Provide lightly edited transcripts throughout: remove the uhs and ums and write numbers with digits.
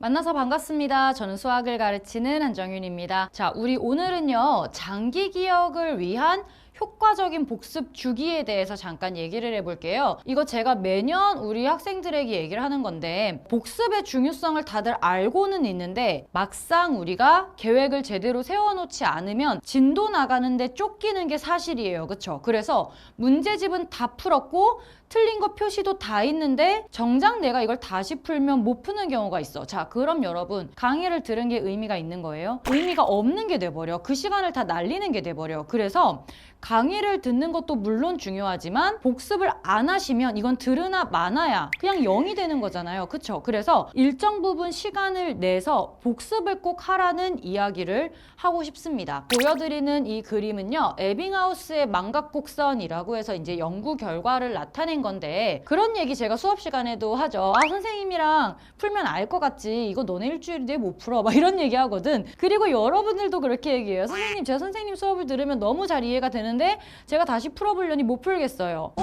만나서 반갑습니다. 저는 수학을 가르치는 한정윤입니다. 자, 우리 오늘은요, 장기 기억을 위한 효과적인 복습 주기에 대해서 잠깐 얘기를 해볼게요. 이거 제가 매년 우리 학생들에게 얘기를 하는 건데, 복습의 중요성을 다들 알고는 있는데 막상 우리가 계획을 제대로 세워놓지 않으면 진도 나가는데 쫓기는 게 사실이에요. 그쵸? 그래서 문제집은 다 풀었고 틀린 거 표시도 다 있는데 정작 내가 이걸 다시 풀면 못 푸는 경우가 있어. 자, 그럼 여러분 강의를 들은 게 의미가 있는 거예요? 의미가 없는 게 돼버려. 그 시간을 다 날리는 게 돼버려. 그래서 강의를 듣는 것도 물론 중요하지만 복습을 안 하시면 이건 들으나 마나야 그냥 0이 되는 거잖아요. 그쵸? 그래서 일정 부분 시간을 내서 복습을 꼭 하라는 이야기를 하고 싶습니다. 보여드리는 이 그림은요, 에빙하우스의 망각곡선이라고 해서 이제 연구 결과를 나타낸 건데, 그런 얘기 제가 수업 시간에도 하죠. 아, 선생님이랑 풀면 알 것 같지, 이거 너네 일주일 뒤에 못 풀어, 막 이런 얘기 하거든. 그리고 여러분들도 그렇게 얘기해요. 선생님, 제가 선생님 수업을 들으면 너무 잘 이해가 되는데 제가 다시 풀어보려니 못 풀겠어요.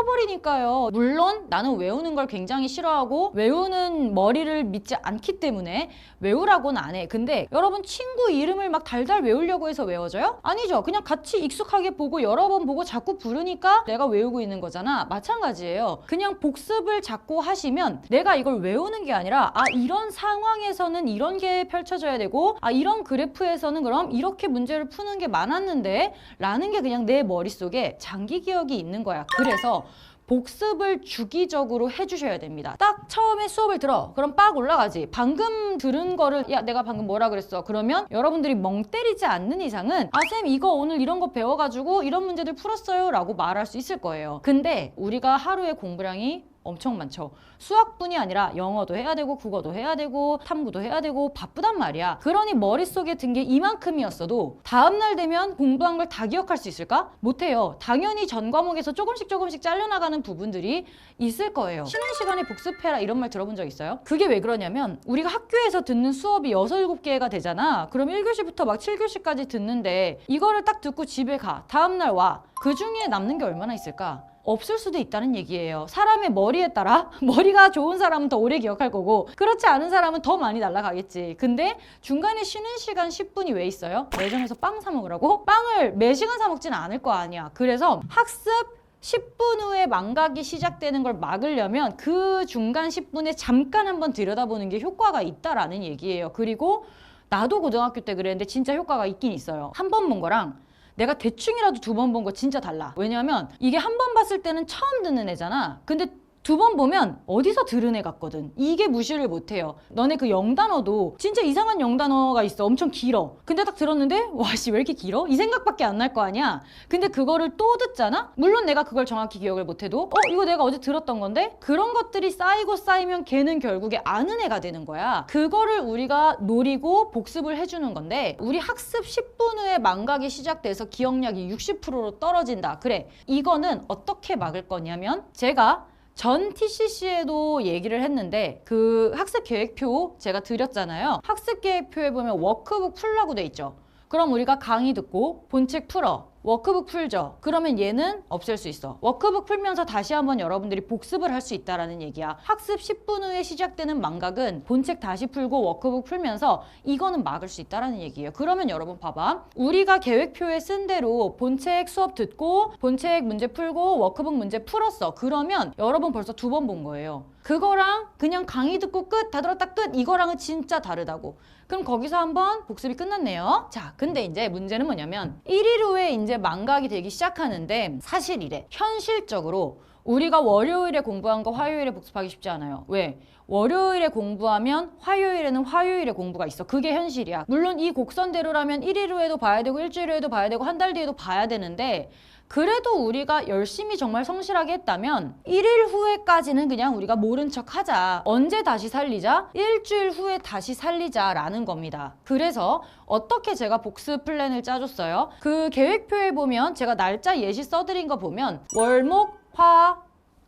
잊어버리니까요. 물론 나는 외우는 걸 굉장히 싫어하고 외우는 머리를 믿지 않기 때문에 외우라고는 안 해. 근데 여러분, 친구 이름을 막 달달 외우려고 해서 외워져요? 아니죠. 그냥 같이 익숙하게 보고 여러 번 보고 자꾸 부르니까 내가 외우고 있는 거잖아. 마찬가지예요. 그냥 복습을 자꾸 하시면 내가 이걸 외우는 게 아니라, 아, 이런 상황에서는 이런 게 펼쳐져야 되고, 아, 이런 그래프에서는 그럼 이렇게 문제를 푸는 게 많았는데 라는 게 그냥 내 머릿속에 장기 기억이 있는 거야. 그래서 복습을 주기적으로 해주셔야 됩니다. 딱 처음에 수업을 들어. 그럼 빡 올라가지. 방금 들은 거를, 야, 내가 방금 뭐라 그랬어? 그러면 여러분들이 멍 때리지 않는 이상은, 아, 쌤 이거 오늘 이런 거 배워가지고 이런 문제들 풀었어요 라고 말할 수 있을 거예요. 근데 우리가 하루에 공부량이 엄청 많죠. 수학뿐이 아니라 영어도 해야 되고 국어도 해야 되고 탐구도 해야 되고 바쁘단 말이야. 그러니 머릿속에 든 게 이만큼이었어도 다음날 되면 공부한 걸 다 기억할 수 있을까? 못해요. 당연히 전 과목에서 조금씩 잘려나가는 부분들이 있을 거예요. 쉬는 시간에 복습해라 이런 말 들어본 적 있어요? 그게 왜 그러냐면 우리가 학교에서 듣는 수업이 6, 7개가 되잖아. 그럼 1교시부터 막 7교시까지 듣는데 이거를 딱 듣고 집에 가. 다음날 와. 그 중에 남는 게 얼마나 있을까? 없을 수도 있다는 얘기예요. 사람의 머리에 따라 머리가 좋은 사람은 더 오래 기억할 거고 그렇지 않은 사람은 더 많이 날아가겠지. 근데 중간에 쉬는 시간 10분이 왜 있어요? 매점에서 빵 사 먹으라고? 빵을 매 시간 사 먹지는 않을 거 아니야. 그래서 학습 10분 후에 망각이 시작되는 걸 막으려면 그 중간 10분에 잠깐 한번 들여다보는 게 효과가 있다라는 얘기예요. 그리고 나도 고등학교 때 그랬는데 진짜 효과가 있긴 있어요. 한 번 본 거랑 내가 대충이라도 2번 본 거 진짜 달라. 왜냐면 이게 한 번 봤을 때는 처음 듣는 애잖아. 근데 2번 보면 어디서 들은 애 같거든. 이게 무시를 못해요. 너네 그 영단어도 진짜 이상한 영단어가 있어. 엄청 길어. 근데 딱 들었는데 와씨 왜 이렇게 길어? 이 생각밖에 안 날 거 아니야. 근데 그거를 또 듣잖아? 물론 내가 그걸 정확히 기억을 못해도 이거 내가 어제 들었던 건데? 그런 것들이 쌓이고 쌓이면 걔는 결국에 아는 애가 되는 거야. 그거를 우리가 노리고 복습을 해주는 건데, 우리 학습 10분 후에 망각이 시작돼서 기억력이 60%로 떨어진다. 그래, 이거는 어떻게 막을 거냐면, 제가 전 TCC에도 얘기를 했는데 그 학습 계획표 제가 드렸잖아요. 학습 계획표에 보면 워크북 풀라고 돼 있죠. 그럼 우리가 강의 듣고 본책 풀어. 워크북 풀죠. 그러면 얘는 없앨 수 있어. 워크북 풀면서 다시 한번 여러분들이 복습을 할 수 있다라는 얘기야. 학습 10분 후에 시작되는 망각은 본책 다시 풀고 워크북 풀면서 이거는 막을 수 있다라는 얘기예요. 그러면 여러분 봐봐. 우리가 계획표에 쓴 대로 본책 수업 듣고 본책 문제 풀고 워크북 문제 풀었어. 그러면 여러분 벌써 2번 본 거예요. 그거랑 그냥 강의 듣고 끝, 다 들었다 끝, 이거랑은 진짜 다르다고. 그럼 거기서 한번 복습이 끝났네요. 자, 근데 이제 문제는 뭐냐면 1일 후에 이제 망각이 되기 시작하는데, 사실 이래. 현실적으로 우리가 월요일에 공부한 거 화요일에 복습하기 쉽지 않아요. 왜? 월요일에 공부하면 화요일에는 화요일에 공부가 있어. 그게 현실이야. 물론 이 곡선대로라면 1일 후에도 봐야 되고 일주일 후에도 봐야 되고 한 달 뒤에도 봐야 되는데, 그래도 우리가 열심히 정말 성실하게 했다면 1일 후에까지는 그냥 우리가 모른 척 하자. 언제 다시 살리자? 일주일 후에 다시 살리자 라는 겁니다. 그래서 어떻게 제가 복습 플랜을 짜줬어요? 그 계획표에 보면 제가 날짜 예시 써드린 거 보면 월목, 화,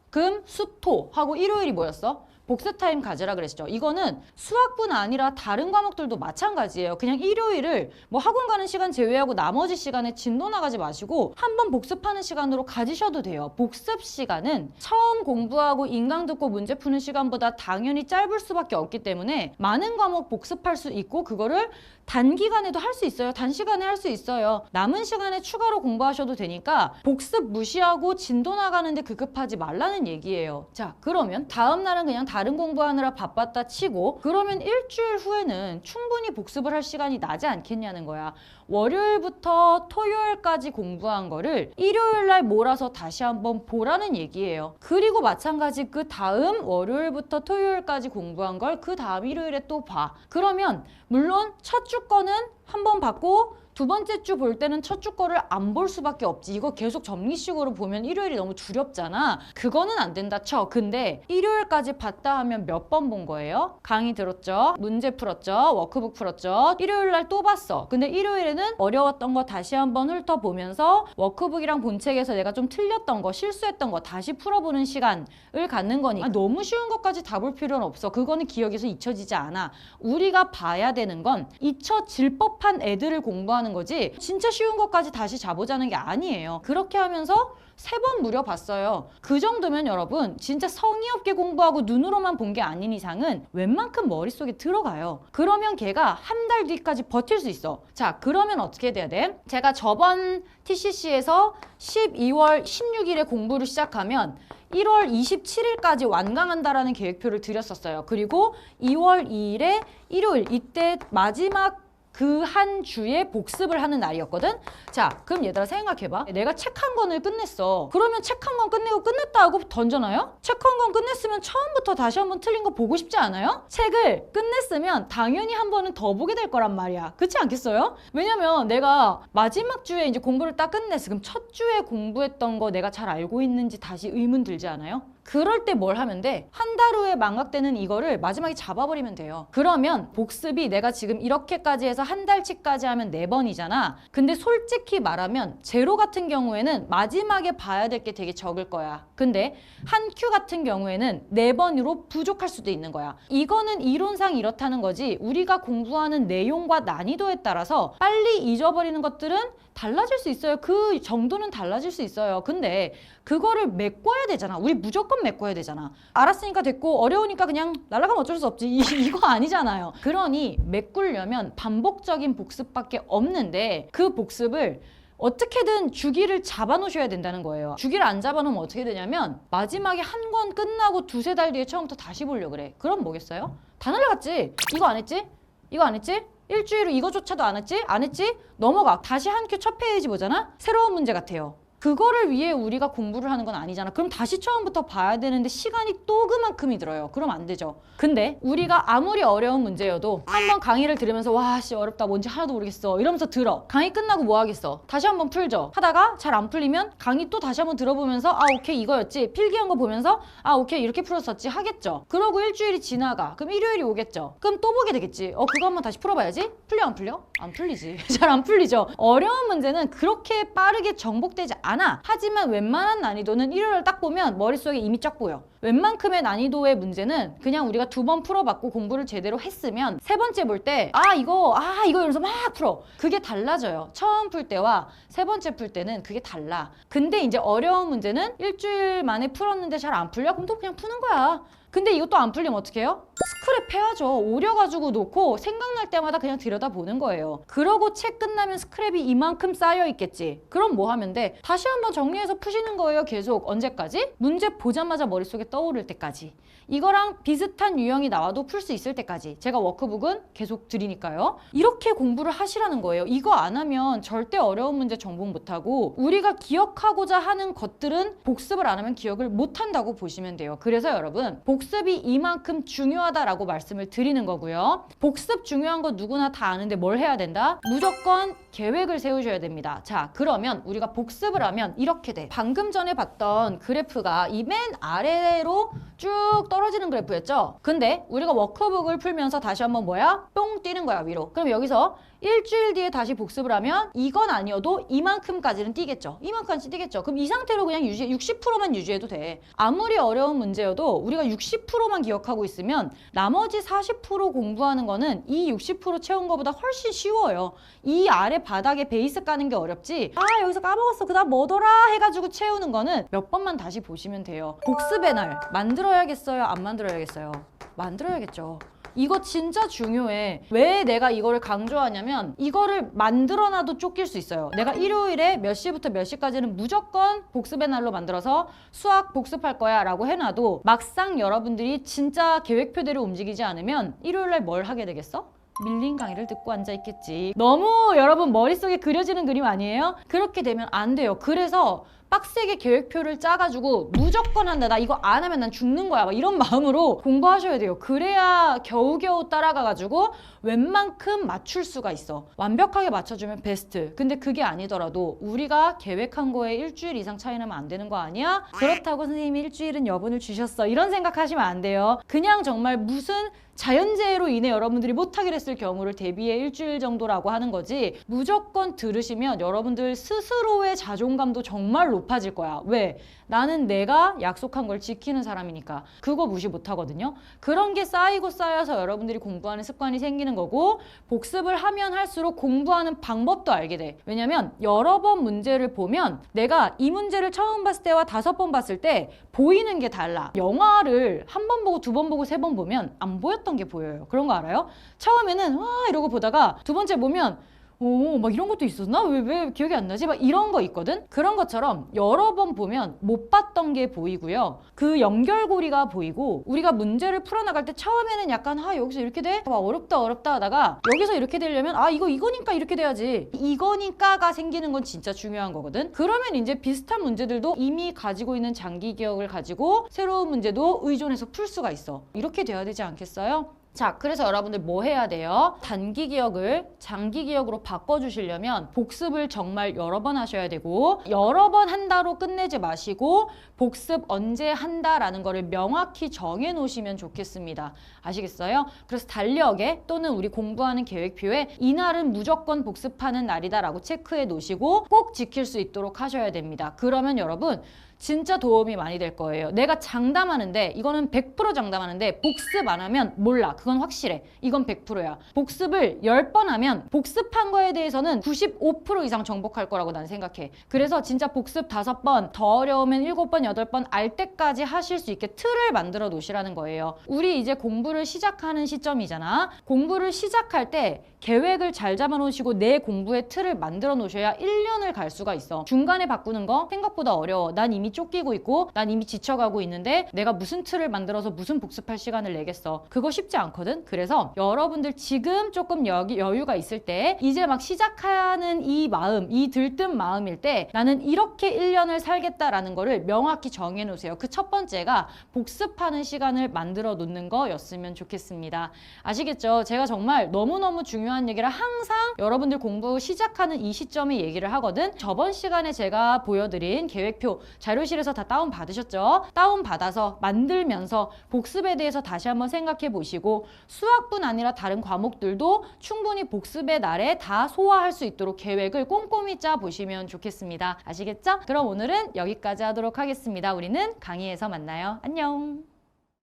금, 수, 토 하고 일요일이 뭐였어? 복습 타임 가지라 그랬죠. 이거는 수학뿐 아니라 다른 과목들도 마찬가지예요. 그냥 일요일을 뭐 학원 가는 시간 제외하고 나머지 시간에 진도 나가지 마시고 한번 복습하는 시간으로 가지셔도 돼요. 복습 시간은 처음 공부하고 인강 듣고 문제 푸는 시간보다 당연히 짧을 수밖에 없기 때문에 많은 과목 복습할 수 있고 그거를 단기간에도 할 수 있어요. 단시간에 할 수 있어요. 남은 시간에 추가로 공부하셔도 되니까 복습 무시하고 진도 나가는데 급급하지 말라는 얘기예요. 자, 그러면 다음 날은 그냥 다른 공부하느라 바빴다 치고 그러면 일주일 후에는 충분히 복습을 할 시간이 나지 않겠냐는 거야. 월요일부터 토요일까지 공부한 거를 일요일 날 몰아서 다시 한번 보라는 얘기예요. 그리고 마찬가지 그 다음 월요일부터 토요일까지 공부한 걸 그 다음 일요일에 또 봐. 그러면 물론 첫 주 거는 한번 봤고 두 번째 주 볼 때는 첫 주 거를 안 볼 수밖에 없지. 이거 계속 정리식으로 보면 일요일이 너무 두렵잖아. 그거는 안 된다 쳐. 근데 일요일까지 봤다 하면 몇 번 본 거예요? 강의 들었죠? 문제 풀었죠? 워크북 풀었죠? 일요일 날 또 봤어. 근데 일요일에는 어려웠던 거 다시 한번 훑어보면서 워크북이랑 본책에서 내가 좀 틀렸던 거, 실수했던 거 다시 풀어보는 시간을 갖는 거니까 너무 쉬운 것까지 다 볼 필요는 없어. 그거는 기억에서 잊혀지지 않아. 우리가 봐야 되는 건 잊혀질 법한 애들을 공부하는 거지 진짜 쉬운 것까지 다시 자보자는 게 아니에요. 그렇게 하면서 3번 무려 봤어요. 그 정도면 여러분 진짜 성의 없게 공부하고 눈으로만 본 게 아닌 이상은 웬만큼 머릿속에 들어가요. 그러면 걔가 한 달 뒤까지 버틸 수 있어. 자, 그러면 어떻게 돼야 돼? 제가 저번 TCC에서 12월 16일에 공부를 시작하면 1월 27일까지 완강한다라는 계획표를 드렸었어요. 그리고 2월 2일에 일요일 이때 마지막 그 한 주에 복습을 하는 날이었거든? 자, 그럼 얘들아 생각해봐. 내가 책 한 권을 끝냈어. 그러면 책 한 권 끝내고 끝냈다 하고 던져놔요? 책 한 권 끝냈으면 처음부터 다시 한번 틀린 거 보고 싶지 않아요? 책을 끝냈으면 당연히 한 번은 더 보게 될 거란 말이야. 그렇지 않겠어요? 왜냐면 내가 마지막 주에 이제 공부를 딱 끝냈어. 그럼 첫 주에 공부했던 거 내가 잘 알고 있는지 다시 의문 들지 않아요? 그럴 때 뭘 하면 돼? 한 달 후에 망각되는 이거를 마지막에 잡아버리면 돼요. 그러면 복습이 내가 지금 이렇게까지 해서 한 달치까지 하면 4번이잖아. 근데 솔직히 말하면 제로 같은 경우에는 마지막에 봐야 될 게 되게 적을 거야. 근데 한 큐 같은 경우에는 4번으로 부족할 수도 있는 거야. 이거는 이론상 이렇다는 거지 우리가 공부하는 내용과 난이도에 따라서 빨리 잊어버리는 것들은 달라질 수 있어요. 그 정도는 달라질 수 있어요. 근데 그거를 메꿔야 되잖아. 우리 무조건 메꿔야 되잖아. 알았으니까 됐고 어려우니까 그냥 날아가면 어쩔 수 없지. 이거 아니잖아요. 그러니 메꾸려면 반복적인 복습밖에 없는데 그 복습을 어떻게든 주기를 잡아놓으셔야 된다는 거예요. 주기를 안 잡아놓으면 어떻게 되냐면 마지막에 한 권 끝나고 2-3달 뒤에 처음부터 다시 보려고 그래. 그럼 뭐겠어요? 다 날라갔지? 이거 안 했지? 이거 안 했지? 일주일 후 이거조차도 안 했지? 안 했지? 넘어가. 다시 한 큐 첫 페이지 보잖아? 새로운 문제 같아요. 그거를 위해 우리가 공부를 하는 건 아니잖아. 그럼 다시 처음부터 봐야 되는데 시간이 또 그만큼이 들어요. 그럼 안 되죠. 근데 우리가 아무리 어려운 문제여도 한번 강의를 들으면서 와, 씨 어렵다. 뭔지 하나도 모르겠어. 이러면서 들어. 강의 끝나고 뭐 하겠어? 다시 한번 풀죠. 하다가 잘 안 풀리면 강의 또 다시 한번 들어보면서 아, 오케이 이거였지. 필기한 거 보면서 아, 오케이 이렇게 풀었었지 하겠죠. 그러고 일주일이 지나가. 그럼 일요일이 오겠죠. 그럼 또 보게 되겠지. 그거 한번 다시 풀어봐야지. 풀려 안 풀려? 안 풀리지. 잘 안 풀리죠. 어려운 문제는 그렇게 빠르게 정복되지 않아. 하지만 웬만한 난이도는 일요일 딱 보면 머릿속에 이미 쫙 보여. 웬만큼의 난이도의 문제는 그냥 우리가 2번 풀어봤고 공부를 제대로 했으면 3번째 볼 때 이거 이러면서 막 풀어. 그게 달라져요. 처음 풀 때와 3번째 풀 때는 그게 달라. 근데 이제 어려운 문제는 일주일 만에 풀었는데 잘 안 풀려? 그럼 또 그냥 푸는 거야. 근데 이것도 안 풀리면 어떻게 해요? 스크랩 해야죠. 오려가지고 놓고 생각날 때마다 그냥 들여다보는 거예요. 그러고 책 끝나면 스크랩이 이만큼 쌓여 있겠지. 그럼 뭐 하면 돼? 다시 한번 정리해서 푸시는 거예요. 계속. 언제까지? 문제 보자마자 머릿속에 떠오를 때까지. 이거랑 비슷한 유형이 나와도 풀 수 있을 때까지. 제가 워크북은 계속 드리니까요. 이렇게 공부를 하시라는 거예요. 이거 안 하면 절대 어려운 문제 정복 못하고 우리가 기억하고자 하는 것들은 복습을 안 하면 기억을 못한다고 보시면 돼요. 그래서 여러분 복습이 이만큼 중요하다라고 말씀을 드리는 거고요. 복습 중요한 거 누구나 다 아는데 뭘 해야 된다? 무조건 계획을 세우셔야 됩니다. 자, 그러면 우리가 복습을 하면 이렇게 돼. 방금 전에 봤던 그래프가 이 맨 아래 아래로 쭉 떨어지는 그래프였죠. 근데 우리가 워크북을 풀면서 다시 한번 뭐야? 뿅 뛰는 거야, 위로. 그럼 여기서 일주일 뒤에 다시 복습을 하면 이건 아니어도 이만큼까지는 뛰겠죠. 이만큼까지 뛰겠죠. 그럼 이 상태로 그냥 60%만 유지해도 돼. 아무리 어려운 문제여도 우리가 60%만 기억하고 있으면 나머지 40% 공부하는 거는 이 60% 채운 거보다 훨씬 쉬워요. 이 아래 바닥에 베이스 까는 게 어렵지. 아, 여기서 까먹었어. 그 다음 뭐더라 해가지고 채우는 거는 몇 번만 다시 보시면 돼요. 복습의 날 만들어야겠어요? 안 만들어야겠어요? 만들어야겠죠. 이거 진짜 중요해. 왜 내가 이거를 강조하냐면 이거를 만들어놔도 쫓길 수 있어요. 내가 일요일에 몇 시부터 몇 시까지는 무조건 복습의 날로 만들어서 수학 복습할 거야 라고 해놔도 막상 여러분들이 진짜 계획표대로 움직이지 않으면 일요일날 뭘 하게 되겠어? 밀린 강의를 듣고 앉아있겠지. 너무 여러분 머릿속에 그려지는 그림 아니에요? 그렇게 되면 안 돼요. 그래서 빡세게 계획표를 짜가지고 무조건 한다. 나 이거 안 하면 난 죽는 거야. 막 이런 마음으로 공부하셔야 돼요. 그래야 겨우겨우 따라가가지고 웬만큼 맞출 수가 있어. 완벽하게 맞춰주면 베스트. 근데 그게 아니더라도 우리가 계획한 거에 일주일 이상 차이 나면 안 되는 거 아니야? 그렇다고 선생님이 일주일은 여분을 주셨어. 이런 생각하시면 안 돼요. 그냥 정말 무슨 자연재해로 인해 여러분들이 못하게 됐을 경우를 대비해 일주일 정도라고 하는 거지, 무조건 들으시면 여러분들 스스로의 자존감도 정말 높아질 거야. 왜? 나는 내가 약속한 걸 지키는 사람이니까. 그거 무시 못하거든요. 그런 게 쌓이고 쌓여서 여러분들이 공부하는 습관이 생기는 거고, 복습을 하면 할수록 공부하는 방법도 알게 돼. 왜냐면 여러 번 문제를 보면 내가 이 문제를 처음 봤을 때와 5번 봤을 때 보이는 게 달라. 영화를 한 번 보고 2번 보고 3번 보면 안 보였던 게 보여요. 그런 거 알아요? 처음에는 와 이러고 보다가 두 번째 보면 오, 막 이런 것도 있었나? 왜 기억이 안 나지? 막 이런 거 있거든? 그런 것처럼 여러 번 보면 못 봤던 게 보이고요. 그 연결고리가 보이고, 우리가 문제를 풀어나갈 때 처음에는 약간 여기서 이렇게 돼? 와, 어렵다 하다가 여기서 이렇게 되려면 이거니까 이렇게 돼야지. 이거니까가 생기는 건 진짜 중요한 거거든? 그러면 이제 비슷한 문제들도 이미 가지고 있는 장기 기억을 가지고 새로운 문제도 의존해서 풀 수가 있어. 이렇게 돼야 되지 않겠어요? 자, 그래서 여러분들 뭐 해야 돼요? 단기 기억을 장기 기억으로 바꿔주시려면 복습을 정말 여러 번 하셔야 되고, 여러 번 한다로 끝내지 마시고 복습 언제 한다라는 거를 명확히 정해 놓으시면 좋겠습니다. 아시겠어요? 그래서 달력에 또는 우리 공부하는 계획표에 이날은 무조건 복습하는 날이다라고 체크해 놓으시고 꼭 지킬 수 있도록 하셔야 됩니다. 그러면 여러분 진짜 도움이 많이 될 거예요. 내가 장담하는데, 이거는 100% 장담하는데 복습 안 하면 몰라. 그건 확실해. 이건 100%야. 복습을 10번 하면 복습한 거에 대해서는 95% 이상 정복할 거라고 난 생각해. 그래서 진짜 복습 5번, 더 어려우면 7번, 8번 알 때까지 하실 수 있게 틀을 만들어 놓으시라는 거예요. 우리 이제 공부를 시작하는 시점이잖아. 공부를 시작할 때 계획을 잘 잡아 놓으시고 내 공부의 틀을 만들어 놓으셔야 1년을 갈 수가 있어. 중간에 바꾸는 거 생각보다 어려워. 난 이미 쫓기고 있고 난 이미 지쳐가고 있는데 내가 무슨 틀을 만들어서 무슨 복습할 시간을 내겠어. 그거 쉽지 않거든. 그래서 여러분들 지금 조금 여유가 있을 때, 이제 막 시작하는 이 마음, 이 들뜬 마음일 때 나는 이렇게 1년을 살겠다라는 거를 명확히 정해 놓으세요. 그 첫 번째가 복습하는 시간을 만들어 놓는 거였으면 좋겠습니다. 아시겠죠? 제가 정말 너무너무 중요한 얘기를 항상 여러분들 공부 시작하는 이 시점에 얘기를 하거든. 저번 시간에 제가 보여드린 계획표 자료실에서 다 다운 받으셨죠? 다운 받아서 만들면서 복습에 대해서 다시 한번 생각해 보시고, 수학뿐 아니라 다른 과목들도 충분히 복습의 날에 다 소화할 수 있도록 계획을 꼼꼼히 짜 보시면 좋겠습니다. 아시겠죠? 그럼 오늘은 여기까지 하도록 하겠습니다. 우리는 강의에서 만나요. 안녕.